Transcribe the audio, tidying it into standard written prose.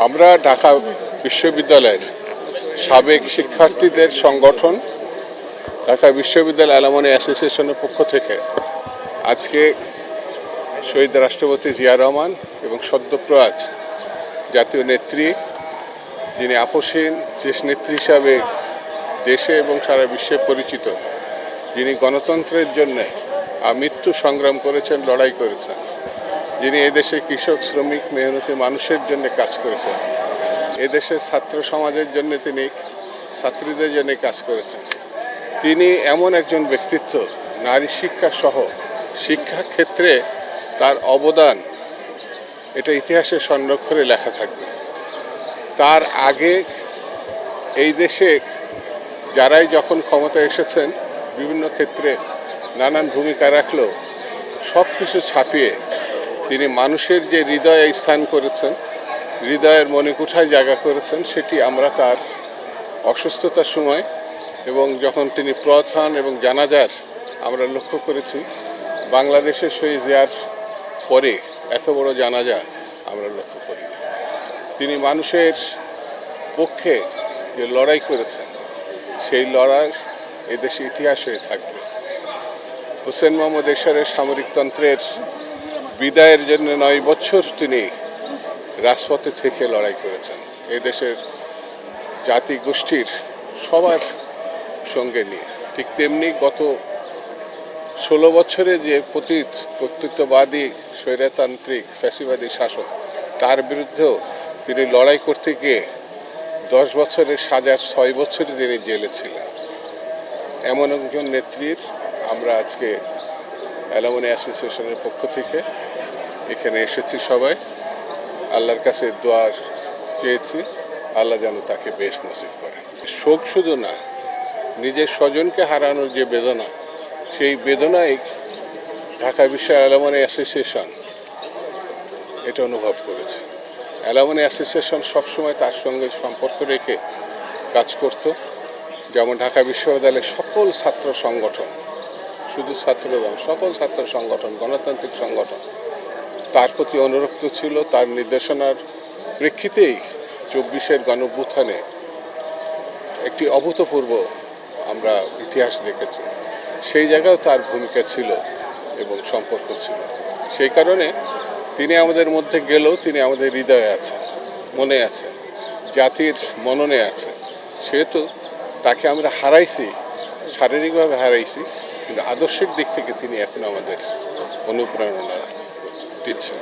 আমরা ঢাকা বিশ্ববিদ্যালয়ের সাবেক শিক্ষার্থীদের সংগঠন ঢাকা বিশ্ববিদ্যালয় অ্যালুমনি অ্যাসোসিয়েশনের পক্ষ থেকে আজকে শহীদ রাষ্ট্রপতি জিয়া রহমান এবং সদ্যপ্রয়াত জাতীয় নেত্রী, যিনি আপসহীন দেশনেত্রী হিসাবে দেশে এবং সারা বিশ্বে পরিচিত, যিনি গণতন্ত্রের জন্য মৃত্যু সংগ্রাম করেছেন, লড়াই করেছেন, যিনি এদেশে কৃষক, শ্রমিক, মেহনতি মানুষের জন্য কাজ করেছেন, এদেশের ছাত্র সমাজের জন্য তিনি ছাত্রীদের জন্য কাজ করেছেন। তিনি এমন একজন ব্যক্তিত্ব, নারী শিক্ষা সহ শিক্ষা ক্ষেত্রে তার অবদান এটা ইতিহাসে স্বর্ণাক্ষরে লেখা থাকবে। তার আগে এই দেশে যারাই যখন ক্ষমতায় এসেছেন বিভিন্ন ক্ষেত্রে নানান ভূমিকা রাখলেও সব কিছু ছাপিয়ে তিনি মানুষের যে হৃদয়ে স্থান করেছেন, হৃদয়ের মণিকুঠায় জায়গা করেছেন, সেটি আমরা তার অসুস্থতার সময় এবং যখন তিনি প্রয়াত হন এবং জানাজার আমরা লক্ষ্য করেছি। বাংলাদেশের শহীদ জিয়ার পরে এত বড় জানাজা আমরা লক্ষ্য করি। তিনি মানুষের পক্ষে যে লড়াই করেছেন সেই লড়াই এদেশে ইতিহাস হয়ে থাকবে। হোসেন মোহাম্মদ এরশাদের সামরিকতন্ত্রের বিদায়ের জন্য 9 বছর তিনি রাজপথে থেকে লড়াই করেছেন, এদেশের জাতি গোষ্ঠীর সবার সঙ্গে নিয়ে। ঠিক তেমনি গত 16 বছরে যে কর্তৃত্ববাদী স্বৈরতান্ত্রিক ফ্যাসিবাদী শাসক, তার বিরুদ্ধেও তিনি লড়াই করতে গিয়ে 10 বছরের সাজা 6 বছরে তিনি জেলে ছিলেন। এমন একজন নেত্রীর আমরা আজকে অ্যালুমনি অ্যাসোসিয়েশনের পক্ষ থেকে এখানে এসেছি। সবাই আল্লাহর কাছে দোয়া চেয়েছি, আল্লাহ যেন তাকে বেশ নসিব করেন। শোক শুধু না, নিজের স্বজনকে হারানোর যে বেদনা, সেই বেদনাই ঢাকা বিশ্ব অ্যালুমনি অ্যাসোসিয়েশন এটা অনুভব করেছে। অ্যালুমনি অ্যাসোসিয়েশন সবসময় তার সঙ্গে সম্পর্ক রেখে কাজ করত। যেমন ঢাকা বিশ্ববিদ্যালয়ের সকল ছাত্র সংগঠন, শুধু ছাত্রদল, সকল ছাত্র সংগঠন, গণতান্ত্রিক সংগঠন তার প্রতি অনুরক্ত ছিল। তার নির্দেশনার প্রেক্ষিতেই 24-এর গণঅভ্যুত্থানে একটি অভূতপূর্ব আমরা ইতিহাস দেখেছি। সেই জায়গায় তার ভূমিকা ছিল এবং সম্পর্ক ছিল। সেই কারণে তিনি আমাদের মধ্যে গেলেও তিনি আমাদের হৃদয়ে আছেন, মনে আছেন, জাতির মননে আছেন। সেহেতু তাকে আমরা হারাইছি, শারীরিকভাবে হারাইছি, কিন্তু আদর্শিক দিক থেকে তিনি এখন আমাদের অনুপ্রেরণা দিচ্ছেন।